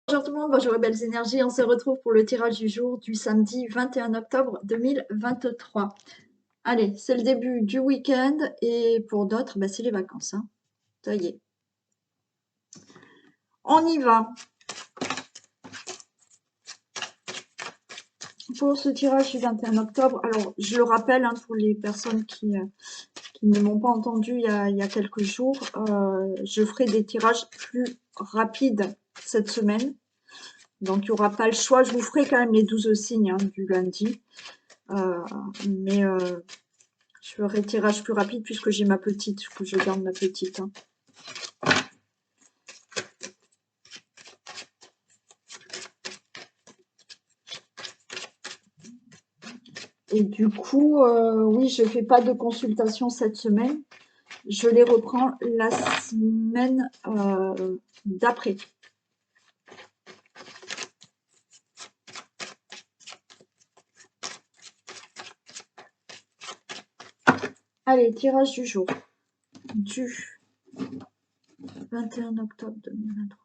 Bonjour tout le monde, bonjour les belles énergies, on se retrouve pour le tirage du jour du samedi 21 octobre 2023. Allez, c'est le début du week-end et pour d'autres, bah, c'est les vacances, hein. Ça y est. On y va. Pour ce tirage du 21 octobre, alors je le rappelle hein, pour les personnes qui ne m'ont pas entendu il y a quelques jours, je ferai des tirages plus rapides cette semaine. Donc il n'y aura pas le choix, je vous ferai quand même les 12 signes hein, du lundi. Mais je ferai tirage plus rapide puisque j'ai ma petite, que je garde ma petite. Hein. Et du coup, oui, je fais pas de consultation cette semaine. Je les reprends la semaine d'après. Allez, tirage du jour du 21 octobre 2023.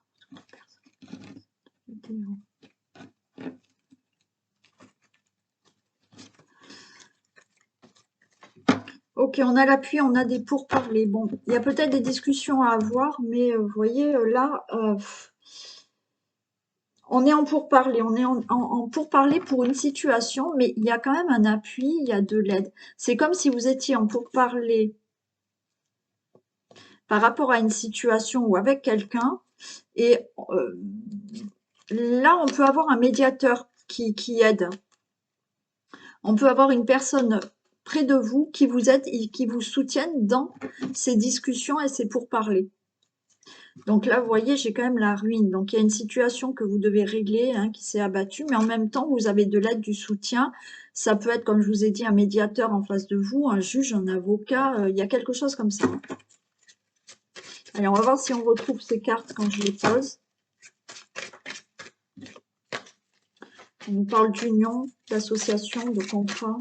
Ok, on a l'appui, on a des pourparlers. Bon, il y a peut-être des discussions à avoir, mais vous voyez, là, on est en pourparlers, on est en pourparlers pour une situation, mais il y a quand même un appui, il y a de l'aide. C'est comme si vous étiez en pourparlers par rapport à une situation ou avec quelqu'un, et là, on peut avoir un médiateur qui aide. On peut avoir une personne près de vous qui vous aide et qui vous soutienne dans ces discussions et ces pourparlers. Donc là, vous voyez, j'ai quand même la ruine. Donc il y a une situation que vous devez régler, hein, qui s'est abattue, mais en même temps, vous avez de l'aide, du soutien. Ça peut être, comme je vous ai dit, un médiateur en face de vous, un juge, un avocat. Il y a quelque chose comme ça. Allez, on va voir si on retrouve ces cartes quand je les pose. On nous parle d'union, d'association, de contrat.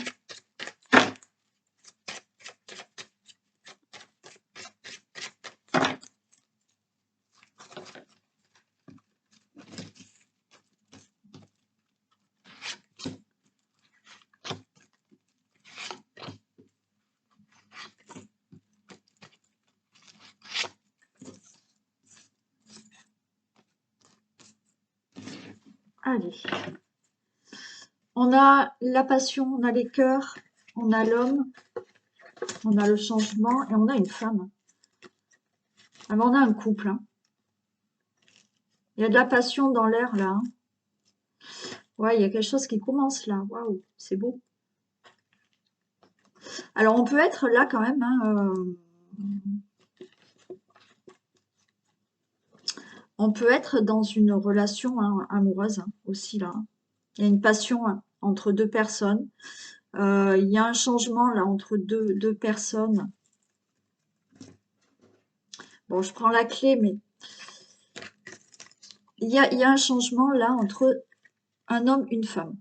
Allez. On a la passion, on a les cœurs, on a l'homme, on a le changement et on a une femme. Alors on a un couple. Hein. Il y a de la passion dans l'air là. Hein. Ouais, il y a quelque chose qui commence là. Waouh, c'est beau. Alors on peut être là quand même. Hein, on peut être dans une relation hein, amoureuse hein, aussi là. Hein. Il y a une passion hein, entre deux personnes. Il y a un changement là entre deux personnes. Bon, je prends la clé, mais il y a un changement là entre un homme, une femme.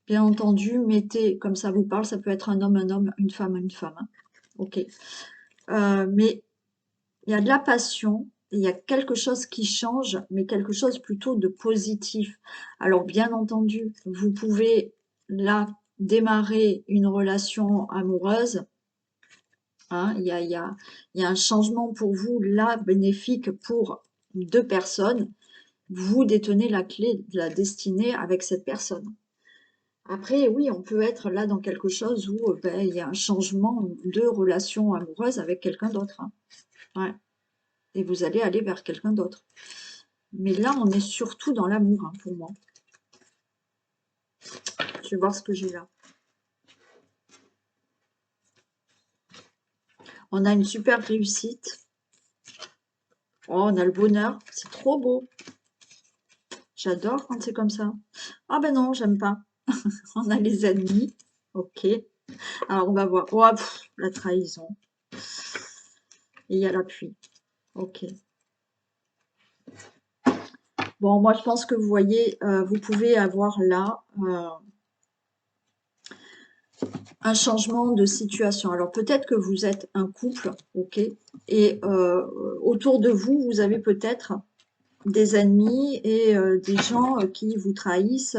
Bien entendu, mettez, comme ça vous parle, ça peut être un homme, une femme, hein. Ok. Mais il y a de la passion, il y a quelque chose qui change, mais quelque chose plutôt de positif. Alors, bien entendu, vous pouvez là démarrer une relation amoureuse. Hein, il y a un changement pour vous là bénéfique pour deux personnes. Vous détenez la clé de la destinée avec cette personne. Après, oui, on peut être là dans quelque chose où ben, il y a un changement de relation amoureuse avec quelqu'un d'autre. Hein. Ouais. Et vous allez aller vers quelqu'un d'autre. Mais là, on est surtout dans l'amour, hein, pour moi. Je vais voir ce que j'ai là. On a une super réussite. Oh, on a le bonheur. C'est trop beau. J'adore quand c'est comme ça. Ah ben non, j'aime pas. On a les ennemis. Ok. Alors, on va voir. Oh, la trahison. Et il y a l'appui. Ok. Bon, moi, je pense que vous voyez, vous pouvez avoir là un changement de situation. Alors, peut-être que vous êtes un couple, ok, et autour de vous, vous avez peut-être des ennemis et des gens qui vous trahissent.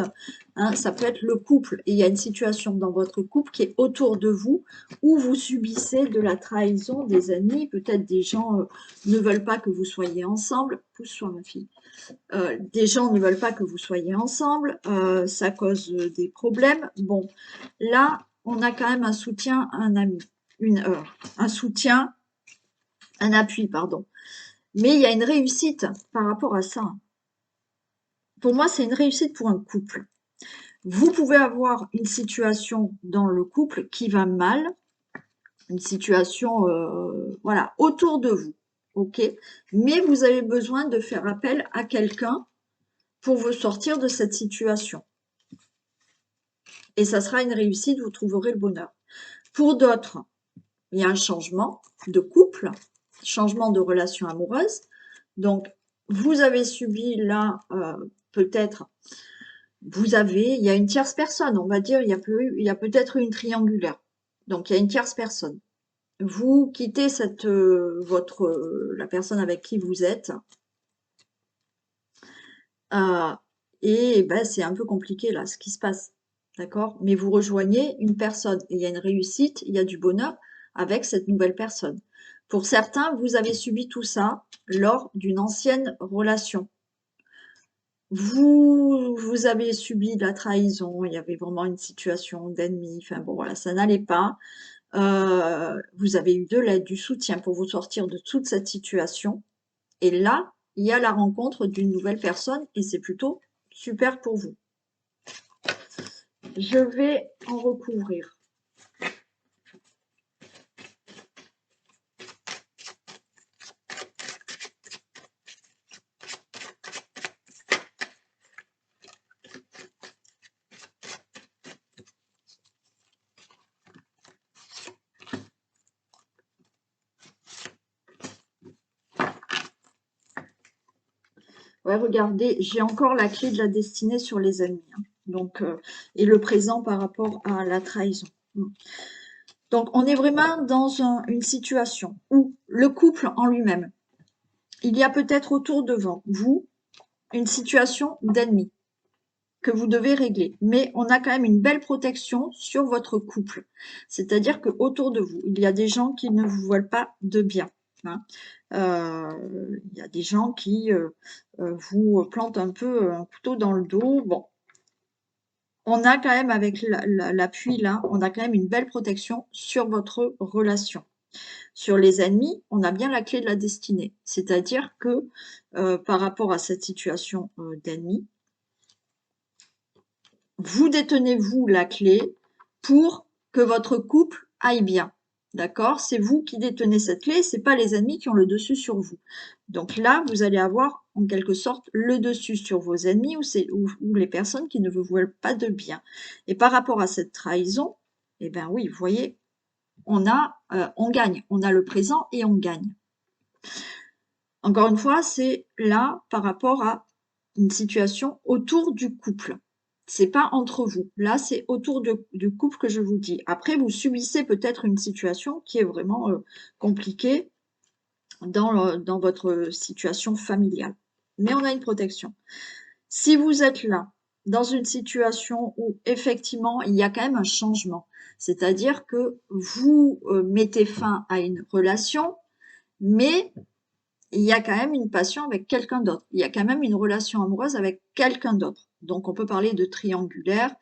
Hein, ça peut être le couple. Et il y a une situation dans votre couple qui est autour de vous où vous subissez de la trahison des ennemis. Peut-être des gens ne veulent pas que vous soyez ensemble. Pousse-toi, ma fille. Des gens ne veulent pas que vous soyez ensemble. Ça cause des problèmes. Bon, là, on a quand même un soutien, un ami. Un soutien, un appui, pardon. Mais il y a une réussite par rapport à ça. Pour moi, c'est une réussite pour un couple. Vous pouvez avoir une situation dans le couple qui va mal, une situation voilà, autour de vous, ok? Mais vous avez besoin de faire appel à quelqu'un pour vous sortir de cette situation. Et ça sera une réussite, vous trouverez le bonheur. Pour d'autres, il y a un changement de couple, changement de relation amoureuse. Donc, vous avez subi là, peut-être, il y a une tierce personne, on va dire, il y a peut-être une triangulaire. Donc, il y a une tierce personne. Vous quittez la personne avec qui vous êtes, et ben, c'est un peu compliqué là, ce qui se passe. D'accord? Mais vous rejoignez une personne, et il y a une réussite, il y a du bonheur avec cette nouvelle personne. Pour certains, vous avez subi tout ça lors d'une ancienne relation. Vous avez subi de la trahison, il y avait vraiment une situation d'ennemi, enfin bon voilà, ça n'allait pas. Vous avez eu de l'aide, du soutien pour vous sortir de toute cette situation. Et là, il y a la rencontre d'une nouvelle personne et c'est plutôt super pour vous. Je vais en recouvrir. Ouais, regardez, j'ai encore la clé de la destinée sur les amis. Hein. Donc, et le présent par rapport à la trahison. Donc, on est vraiment dans une situation où le couple en lui-même, il y a peut-être autour de vous une situation d'ennemi que vous devez régler. Mais on a quand même une belle protection sur votre couple. C'est-à-dire que autour de vous, il y a des gens qui ne vous veulent pas de bien. Hein. Il y a des gens qui vous plantent un peu un couteau dans le dos. Bon, on a quand même avec l'appui là, on a quand même une belle protection sur votre relation. Sur les ennemis, on a bien la clé de la destinée. C'est-à-dire que par rapport à cette situation d'ennemi, vous détenez, vous, la clé pour que votre couple aille bien. D'accord? C'est vous qui détenez cette clé, c'est pas les ennemis qui ont le dessus sur vous. Donc là, vous allez avoir en quelque sorte le dessus sur vos ennemis ou les personnes qui ne vous veulent pas de bien. Et par rapport à cette trahison, eh bien oui, vous voyez, on gagne. On a le présent et on gagne. Encore une fois, c'est là par rapport à une situation autour du couple. C'est pas entre vous. Là, c'est autour du couple que je vous dis. Après, vous subissez peut-être une situation qui est vraiment compliquée dans votre situation familiale. Mais on a une protection. Si vous êtes là, dans une situation où effectivement, il y a quand même un changement, c'est-à-dire que vous mettez fin à une relation, mais il y a quand même une passion avec quelqu'un d'autre. Il y a quand même une relation amoureuse avec quelqu'un d'autre. Donc, on peut parler de triangulaire,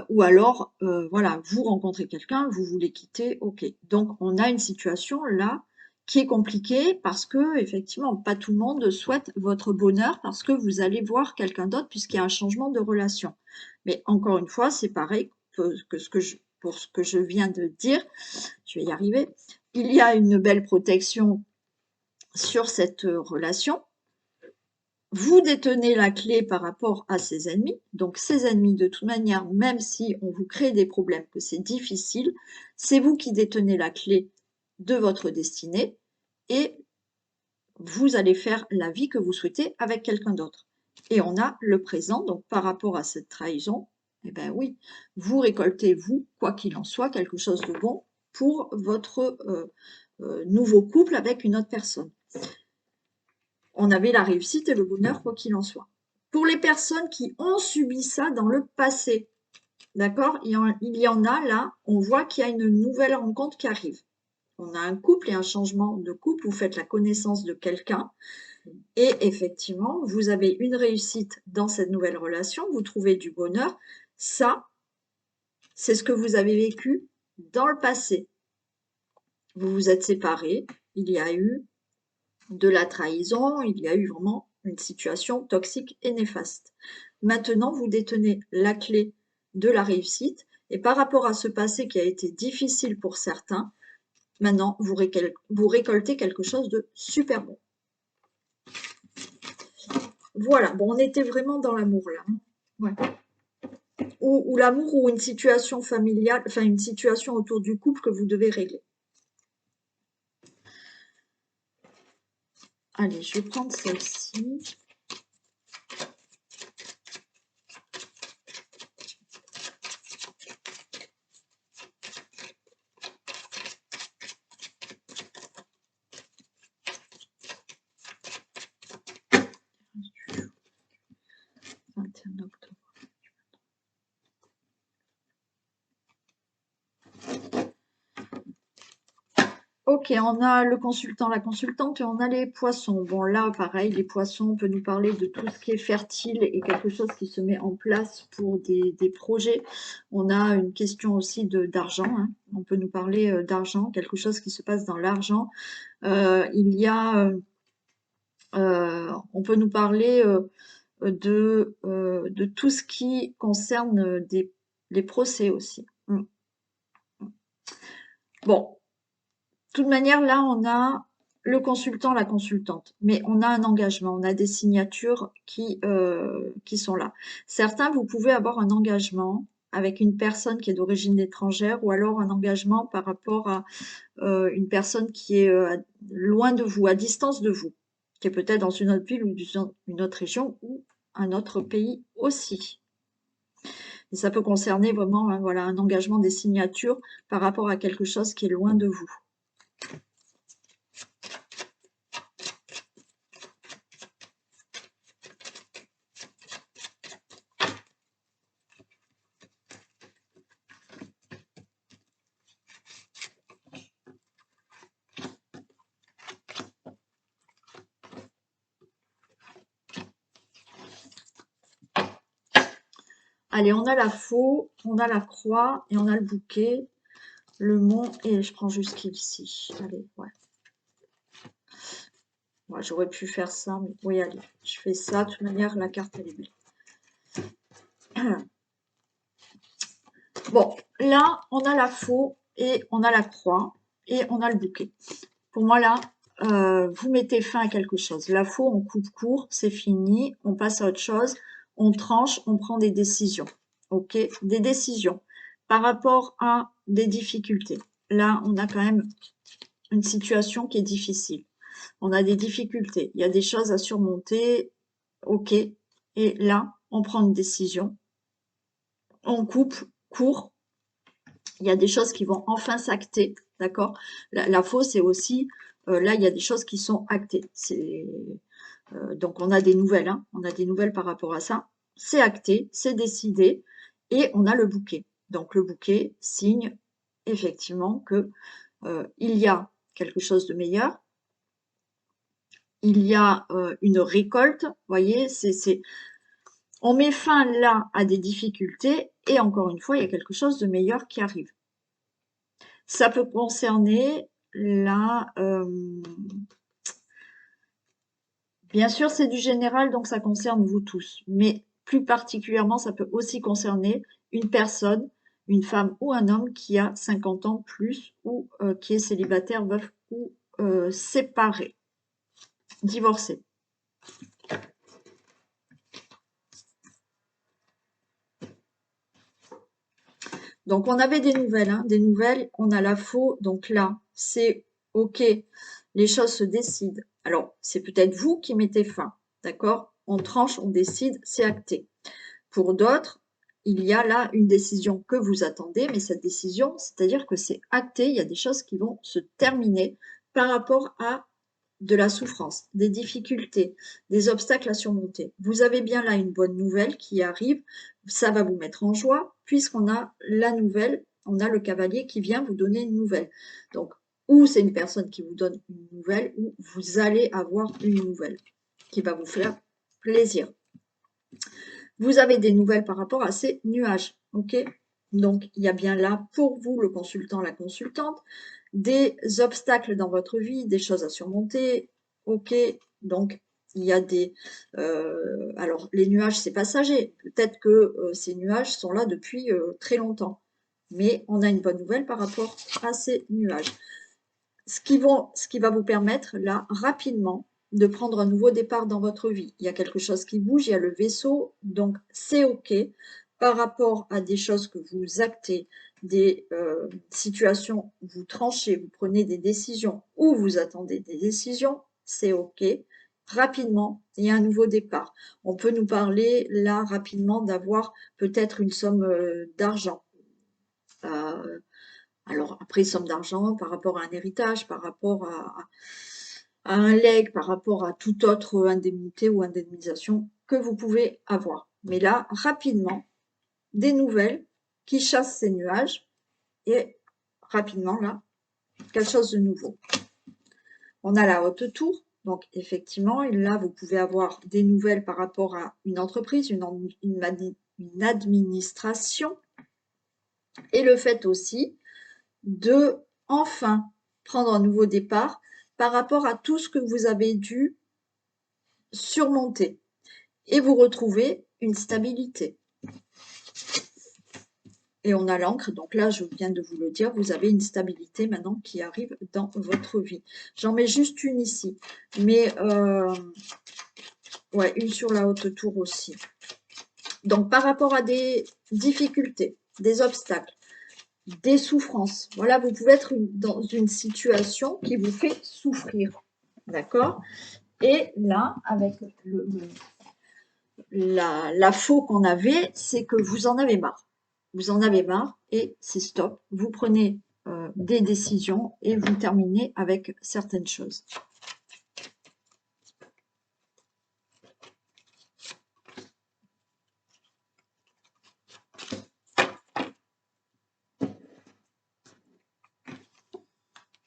ou alors, voilà, vous rencontrez quelqu'un, vous voulez quitter, ok. Donc, on a une situation là qui est compliquée parce que, effectivement, pas tout le monde souhaite votre bonheur parce que vous allez voir quelqu'un d'autre puisqu'il y a un changement de relation. Mais encore une fois, c'est pareil pour ce que je viens de dire. Je vais y arriver. Il y a une belle protection sur cette relation. Vous détenez la clé par rapport à ces ennemis. Donc, ces ennemis, de toute manière, même si on vous crée des problèmes, que c'est difficile, c'est vous qui détenez la clé de votre destinée et vous allez faire la vie que vous souhaitez avec quelqu'un d'autre. Et on a le présent, donc par rapport à cette trahison, eh bien oui, vous récoltez, vous, quoi qu'il en soit, quelque chose de bon pour votre nouveau couple avec une autre personne. On avait la réussite et le bonheur, quoi qu'il en soit. Pour les personnes qui ont subi ça dans le passé, d'accord, il y en a là, on voit qu'il y a une nouvelle rencontre qui arrive. On a un couple et un changement de couple, vous faites la connaissance de quelqu'un et effectivement, vous avez une réussite dans cette nouvelle relation, vous trouvez du bonheur. Ça, c'est ce que vous avez vécu dans le passé. Vous vous êtes séparés, il y a eu de la trahison, il y a eu vraiment une situation toxique et néfaste. Maintenant, vous détenez la clé de la réussite et par rapport à ce passé qui a été difficile pour certains, maintenant, vous récoltez quelque chose de super bon. Voilà, bon, on était vraiment dans l'amour là. Hein. Ouais. Ou l'amour ou une situation familiale, enfin une situation autour du couple que vous devez régler. Allez, je vais prendre celle-ci. Ok, on a le consultant, la consultante et on a les poissons. Bon, là, pareil, les poissons, on peut nous parler de tout ce qui est fertile et quelque chose qui se met en place pour des projets. On a une question aussi d'argent. Hein. On peut nous parler d'argent, quelque chose qui se passe dans l'argent. Il y a, on peut nous parler de tout ce qui concerne les procès aussi. Bon, de toute manière, là, on a le consultant, la consultante, mais on a un engagement, on a des signatures qui sont là. Certains, vous pouvez avoir un engagement avec une personne qui est d'origine étrangère ou alors un engagement par rapport à une personne qui est loin de vous, à distance de vous, qui est peut-être dans une autre ville ou une autre région ou un autre pays aussi. Et ça peut concerner vraiment hein, voilà, un engagement des signatures par rapport à quelque chose qui est loin de vous. Allez, on a la faux, on a la croix et on a le bouquet, le mont et je prends jusqu'ici. Allez, ouais. Ouais, j'aurais pu faire ça, mais oui, allez, je fais ça. De toute manière, la carte, elle est belle. Bon, là, on a la faux et on a la croix et on a le bouquet. Pour moi, là, vous mettez fin à quelque chose. La faux, on coupe court, c'est fini, on passe à autre chose, on tranche, on prend des décisions. Ok, des décisions par rapport à des difficultés. Là, on a quand même une situation qui est difficile. On a des difficultés, il y a des choses à surmonter. Ok, et là, on prend une décision. On coupe court. Il y a des choses qui vont enfin s'acter, d'accord? La faux, c'est aussi, là, il y a des choses qui sont actées. Donc, on a des nouvelles, hein, on a des nouvelles par rapport à ça. C'est acté, c'est décidé, et on a le bouquet. Donc, le bouquet signe effectivement que il y a quelque chose de meilleur, il y a une récolte, vous voyez, on met fin là à des difficultés, et encore une fois, il y a quelque chose de meilleur qui arrive. Ça peut concerner la... bien sûr, c'est du général, donc ça concerne vous tous. Mais plus particulièrement, ça peut aussi concerner une personne, une femme ou un homme qui a 50 ans plus ou qui est célibataire, veuf ou séparé, divorcé. Donc, on avait des nouvelles, hein, des nouvelles, on a la faux, donc là, c'est OK, les choses se décident. Alors, c'est peut-être vous qui mettez fin, d'accord? On tranche, on décide, c'est acté. Pour d'autres, il y a là une décision que vous attendez, mais cette décision, c'est-à-dire que c'est acté, il y a des choses qui vont se terminer par rapport à de la souffrance, des difficultés, des obstacles à surmonter. Vous avez bien là une bonne nouvelle qui arrive, ça va vous mettre en joie, puisqu'on a la nouvelle, on a le cavalier qui vient vous donner une nouvelle. Donc, ou c'est une personne qui vous donne une nouvelle, ou vous allez avoir une nouvelle qui va vous faire plaisir. Vous avez des nouvelles par rapport à ces nuages, ok? Donc, il y a bien là pour vous, le consultant, la consultante, des obstacles dans votre vie, des choses à surmonter, ok? Donc, il y a des... alors, les nuages, c'est passager. Peut-être que ces nuages sont là depuis très longtemps. Mais on a une bonne nouvelle par rapport à ces nuages. Ce qui va vous permettre, là, rapidement, de prendre un nouveau départ dans votre vie. Il y a quelque chose qui bouge, il y a le vaisseau, donc c'est OK. Par rapport à des choses que vous actez, des situations où vous tranchez, vous prenez des décisions ou vous attendez des décisions, c'est OK. Rapidement, il y a un nouveau départ. On peut nous parler là rapidement d'avoir peut-être une somme d'argent. Alors après, somme d'argent par rapport à un héritage, par rapport à un legs, par rapport à toute autre indemnité ou indemnisation que vous pouvez avoir. Mais là, rapidement, des nouvelles qui chassent ces nuages et rapidement, là, quelque chose de nouveau. On a la haute tour, donc effectivement, là, vous pouvez avoir des nouvelles par rapport à une entreprise, une administration et le fait aussi de enfin prendre un nouveau départ par rapport à tout ce que vous avez dû surmonter et vous retrouver une stabilité. Et on a l'encre, donc là je viens de vous le dire, vous avez une stabilité maintenant qui arrive dans votre vie. J'en mets juste une ici, mais ouais, une sur la haute tour aussi. Donc par rapport à des difficultés, des obstacles, des souffrances, voilà, vous pouvez être dans une situation qui vous fait souffrir, d'accord? Et là, avec la faux qu'on avait, c'est que vous en avez marre. Vous en avez marre et c'est stop. Vous prenez des décisions et vous terminez avec certaines choses.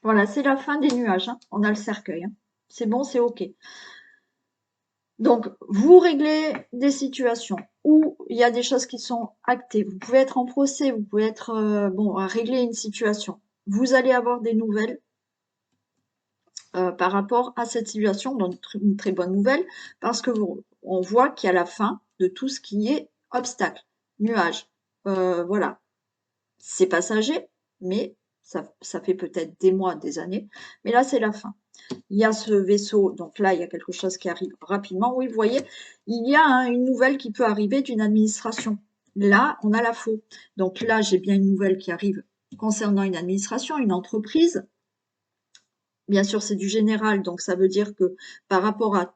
Voilà, c'est la fin des nuages. Hein. On a le cercueil. Hein. C'est bon, c'est OK. Donc, vous réglez des situations où il y a des choses qui sont actées. Vous pouvez être en procès, vous pouvez être bon à régler une situation. Vous allez avoir des nouvelles par rapport à cette situation, donc une très bonne nouvelle, parce que on voit qu'il y a la fin de tout ce qui est obstacle, nuage. Voilà, c'est passager, mais ça fait peut-être des mois, des années, mais là c'est la fin. Il y a ce vaisseau, donc là il y a quelque chose qui arrive rapidement. Oui, vous voyez, il y a une nouvelle qui peut arriver d'une administration. Là, on a la faux. Donc là, j'ai bien une nouvelle qui arrive concernant une administration, une entreprise. Bien sûr, c'est du général, donc ça veut dire que par rapport à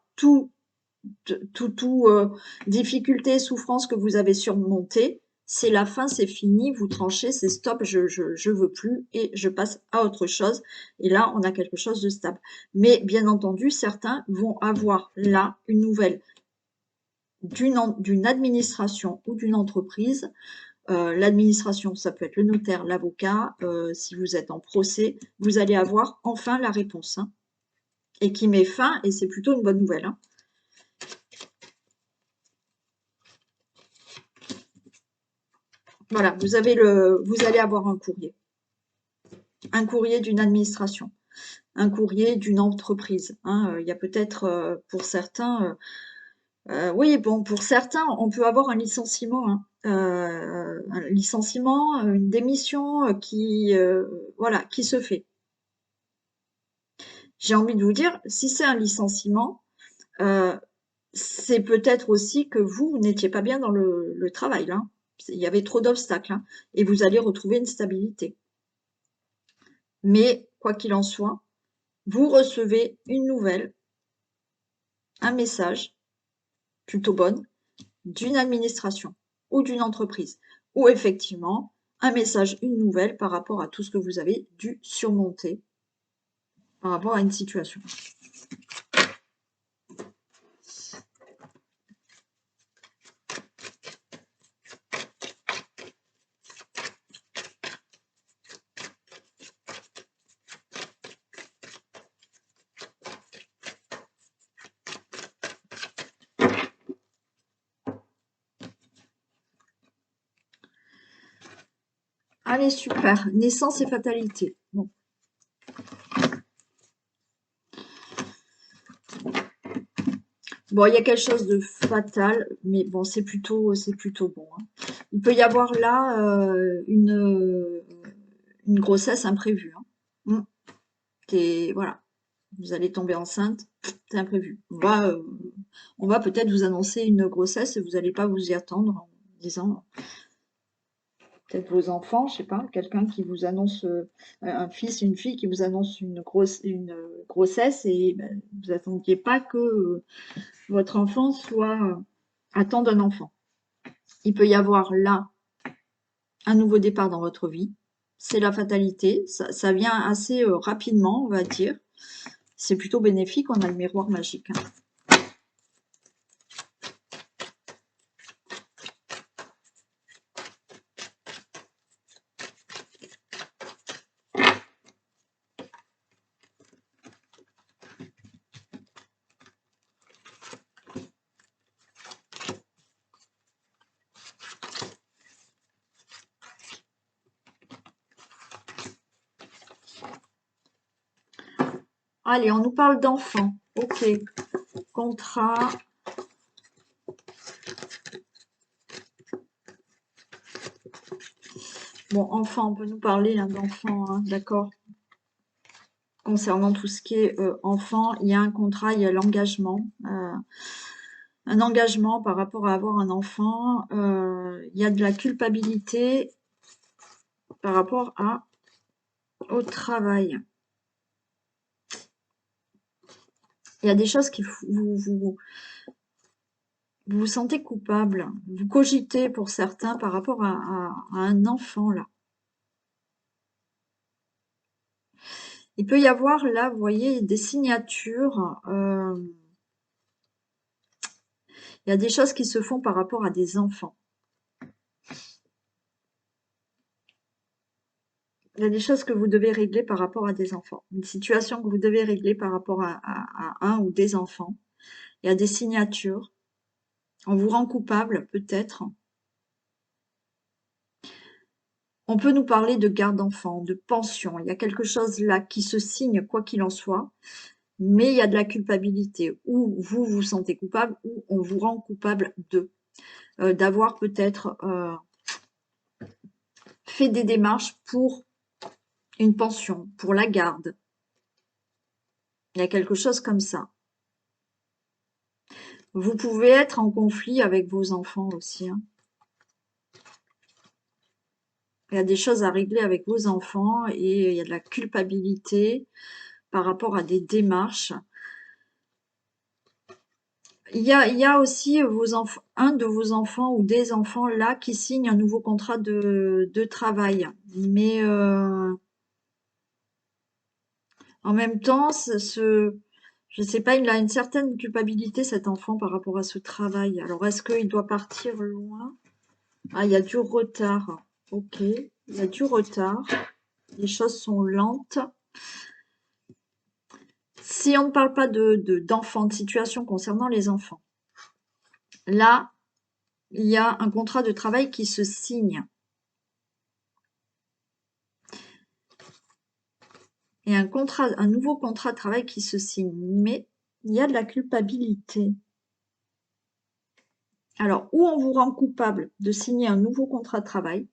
difficulté, souffrance que vous avez surmonté, c'est la fin, c'est fini, vous tranchez, c'est stop, je veux plus et je passe à autre chose. Et là, on a quelque chose de stable. Mais bien entendu, certains vont avoir là une nouvelle d'une administration ou d'une entreprise. L'administration, ça peut être le notaire, l'avocat. Si vous êtes en procès, vous allez avoir enfin la réponse. Hein, et qui met fin, et c'est plutôt une bonne nouvelle. Hein. Voilà, vous allez avoir un courrier d'une administration, un courrier d'une entreprise. Hein. Il y a peut-être pour certains, oui, bon, pour certains, on peut avoir un licenciement. Hein. Un licenciement, une démission voilà, qui se fait. J'ai envie de vous dire, si c'est un licenciement, c'est peut-être aussi que vous n'étiez pas bien dans le travail. Là. Il y avait trop d'obstacles hein, et vous allez retrouver une stabilité. Mais quoi qu'il en soit, vous recevez une nouvelle, un message, plutôt bonne, d'une administration ou d'une entreprise, ou effectivement un message, une nouvelle par rapport à tout ce que vous avez dû surmonter par rapport à une situation. Allez, super. Naissance et fatalité. Bon. Bon, il y a quelque chose de fatal, mais bon, c'est plutôt bon, hein. Il peut y avoir là une grossesse imprévue, hein. Voilà, vous allez tomber enceinte, c'est imprévu. On va peut-être vous annoncer une grossesse et vous n'allez pas vous y attendre en disant peut-être vos enfants, je sais pas, quelqu'un qui vous annonce un fils, une fille qui vous annonce une grossesse et ben, vous attendiez pas que votre enfant attende un enfant. Il peut y avoir là un nouveau départ dans votre vie. C'est la fatalité. Ça vient assez rapidement, on va dire. C'est plutôt bénéfique. On a le miroir magique, hein. Allez, on nous parle d'enfants. Ok. Contrat. Bon, enfant, on peut nous parler hein, d'enfants, hein, d'accord. Concernant tout ce qui est enfant, il y a un contrat, il y a l'engagement. Un engagement par rapport à avoir un enfant. Il y a de la culpabilité par rapport au travail. Il y a des choses qui vous vous sentez coupable. Vous cogitez pour certains par rapport à un enfant là. Il peut y avoir là, vous voyez, des signatures. Il y a des choses qui se font par rapport à des enfants. Il y a des choses que vous devez régler par rapport à des enfants. Une situation que vous devez régler par rapport à un ou des enfants. Il y a des signatures. On vous rend coupable, peut-être. On peut nous parler de garde d'enfants, de pension. Il y a quelque chose là qui se signe, quoi qu'il en soit. Mais il y a de la culpabilité. Ou vous vous sentez coupable, ou on vous rend coupable d'avoir peut-être fait des démarches pour une pension, pour la garde. Il y a quelque chose comme ça. Vous pouvez être en conflit avec vos enfants aussi, hein. Il y a des choses à régler avec vos enfants et il y a de la culpabilité par rapport à des démarches. Il y a aussi un de vos enfants ou des enfants là qui signe un nouveau contrat de travail. Mais en même temps, je sais pas, il a une certaine culpabilité cet enfant par rapport à ce travail. Alors est-ce qu'il doit partir loin? Ah, il y a du retard. Ok, il y a du retard. Les choses sont lentes. Si on ne parle pas d'enfants, de situation concernant les enfants, là, il y a un contrat de travail qui se signe. Et un nouveau contrat de travail qui se signe. Mais il y a de la culpabilité. Alors, ou on vous rend coupable de signer un nouveau contrat de travail,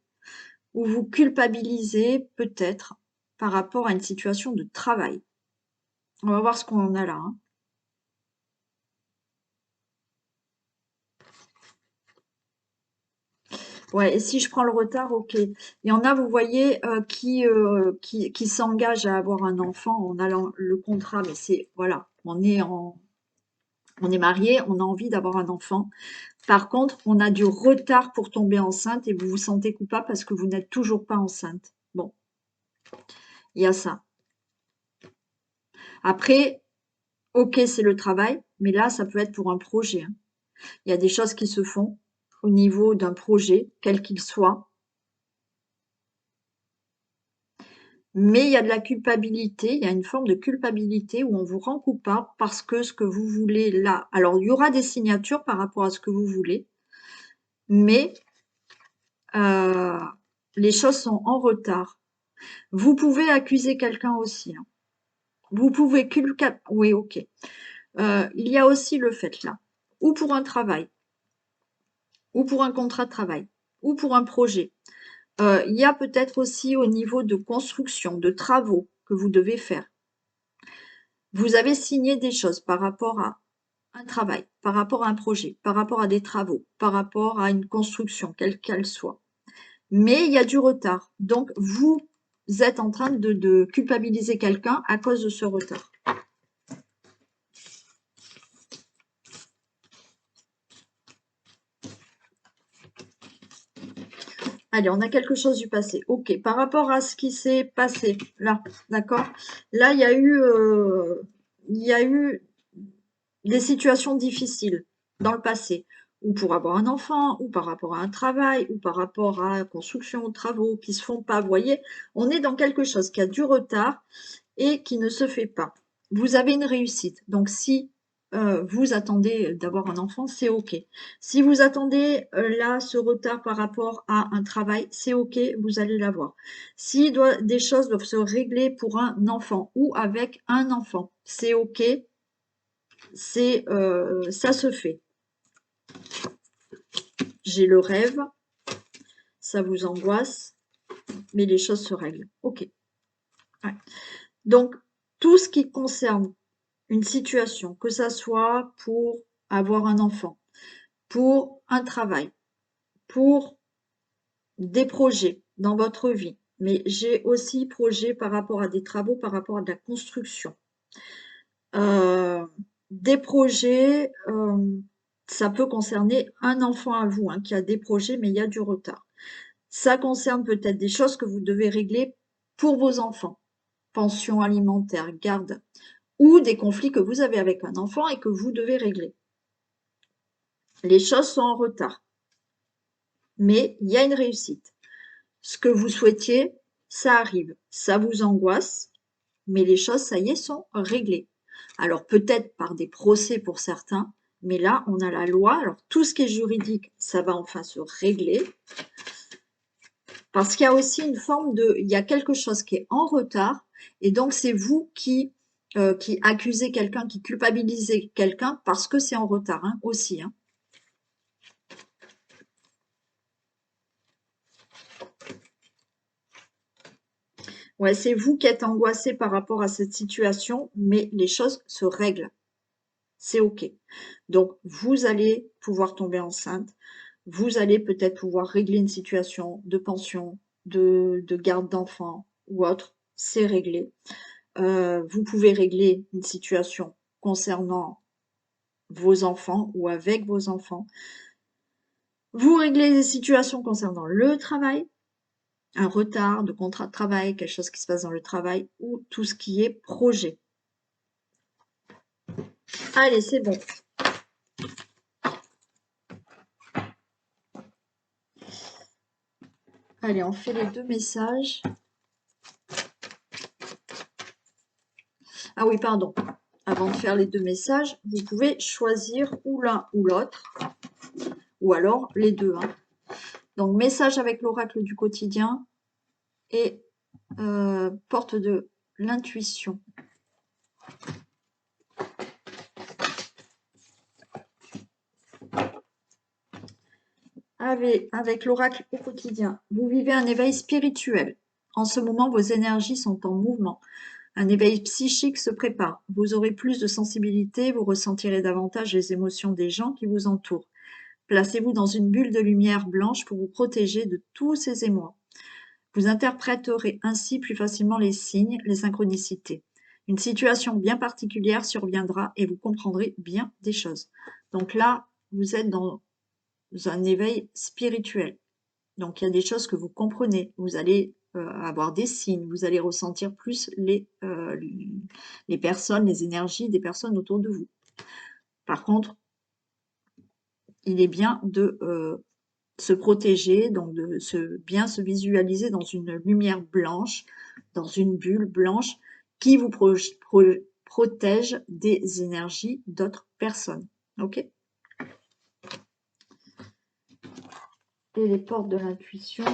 ou vous culpabilisez peut-être par rapport à une situation de travail. On va voir ce qu'on en a là, hein. Ouais, et si je prends le retard, ok. Il y en a, vous voyez, qui s'engagent à avoir un enfant en allant le contrat, mais c'est, voilà, on est marié, on a envie d'avoir un enfant. Par contre, on a du retard pour tomber enceinte et vous vous sentez coupable parce que vous n'êtes toujours pas enceinte. Bon, il y a ça. Après, ok, c'est le travail, mais là, ça peut être pour un projet, hein. Il y a des choses qui se font au niveau d'un projet, quel qu'il soit. Mais il y a de la culpabilité, il y a une forme de culpabilité où on vous rend coupable parce que ce que vous voulez là, alors il y aura des signatures par rapport à ce que vous voulez, mais les choses sont en retard. Vous pouvez accuser quelqu'un aussi. Hein. Vous pouvez oui, ok. Il y a aussi le fait là, ou pour un travail, ou pour un contrat de travail, ou pour un projet. Il y a peut-être aussi au niveau de construction, de travaux que vous devez faire. Vous avez signé des choses par rapport à un travail, par rapport à un projet, par rapport à des travaux, par rapport à une construction, quelle qu'elle soit. Mais il y a du retard. Donc, vous êtes en train de culpabiliser quelqu'un à cause de ce retard. Allez, on a quelque chose du passé. Ok, par rapport à ce qui s'est passé, là, d'accord? Là, il y a eu des situations difficiles dans le passé, ou pour avoir un enfant, ou par rapport à un travail, ou par rapport à construction, travaux qui se font pas. Vous voyez, on est dans quelque chose qui a du retard et qui ne se fait pas. Vous avez une réussite. Donc, si vous attendez d'avoir un enfant, c'est OK. Si vous attendez là ce retard par rapport à un travail, c'est OK, vous allez l'avoir. Si des choses doivent se régler pour un enfant ou avec un enfant, c'est OK, ça se fait. J'ai le rêve, ça vous angoisse, mais les choses se règlent. OK. Ouais. Donc, tout ce qui concerne une situation, que ça soit pour avoir un enfant, pour un travail, pour des projets dans votre vie, mais j'ai aussi projet par rapport à des travaux, par rapport à de la construction. Des projets, ça peut concerner un enfant à vous hein, qui a des projets, mais il y a du retard. Ça concerne peut-être des choses que vous devez régler pour vos enfants, pension alimentaire, garde, ou des conflits que vous avez avec un enfant et que vous devez régler. Les choses sont en retard, mais il y a une réussite. Ce que vous souhaitiez, ça arrive. Ça vous angoisse, mais les choses, ça y est, sont réglées. Alors peut-être par des procès pour certains, mais là, on a la loi. Alors tout ce qui est juridique, ça va enfin se régler. Parce qu'il y a aussi une forme il y a quelque chose qui est en retard, et donc c'est vous qui accusez quelqu'un, qui culpabilisez quelqu'un parce que c'est en retard hein, aussi. Hein. Ouais, c'est vous qui êtes angoissé par rapport à cette situation, mais les choses se règlent. C'est OK. Donc, vous allez pouvoir tomber enceinte. Vous allez peut-être pouvoir régler une situation de pension, de garde d'enfants ou autre. C'est réglé. Vous pouvez régler une situation concernant vos enfants ou avec vos enfants. Vous réglez des situations concernant le travail, un retard de contrat de travail, quelque chose qui se passe dans le travail ou tout ce qui est projet. Allez, c'est bon. Allez, on fait les deux messages. Ah oui, pardon. Avant de faire les deux messages, vous pouvez choisir ou l'un ou l'autre, ou alors les deux. Hein. Donc, message avec l'oracle du quotidien et porte de l'intuition. Avec l'oracle au quotidien, vous vivez un éveil spirituel. En ce moment, vos énergies sont en mouvement. Un éveil psychique se prépare. Vous aurez plus de sensibilité, vous ressentirez davantage les émotions des gens qui vous entourent. Placez-vous dans une bulle de lumière blanche pour vous protéger de tous ces émois. Vous interpréterez ainsi plus facilement les signes, les synchronicités. Une situation bien particulière surviendra et vous comprendrez bien des choses. Donc là, vous êtes dans un éveil spirituel. Donc il y a des choses que vous comprenez. Vous allez avoir des signes, vous allez ressentir plus les personnes, les énergies des personnes autour de vous. Par contre, il est bien de se protéger, donc de bien se visualiser dans une lumière blanche, dans une bulle blanche qui vous protège des énergies d'autres personnes. Ok? Et les portes de l'intuition.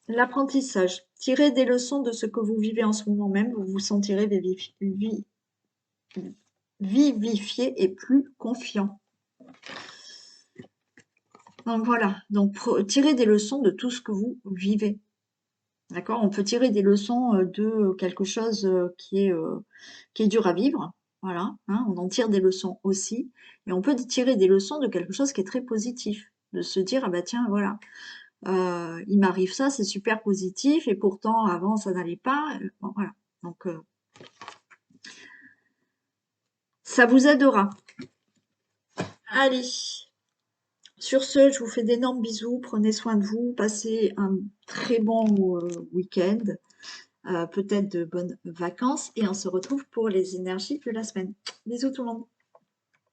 L'apprentissage. Tirez des leçons de ce que vous vivez en ce moment même, vous vous sentirez vivifié et plus confiant. Donc voilà, donc tirez des leçons de tout ce que vous vivez. D'accord? On peut tirer des leçons de quelque chose qui est dur à vivre. Voilà, hein, on en tire des leçons aussi. Et on peut tirer des leçons de quelque chose qui est très positif. De se dire, ah bah tiens, voilà, il m'arrive ça, c'est super positif, et pourtant avant ça n'allait pas. Bon, voilà. Donc ça vous aidera. Allez, sur ce, je vous fais d'énormes bisous, prenez soin de vous, passez un très bon week-end, peut-être de bonnes vacances, et on se retrouve pour les énergies de la semaine. Bisous tout le monde.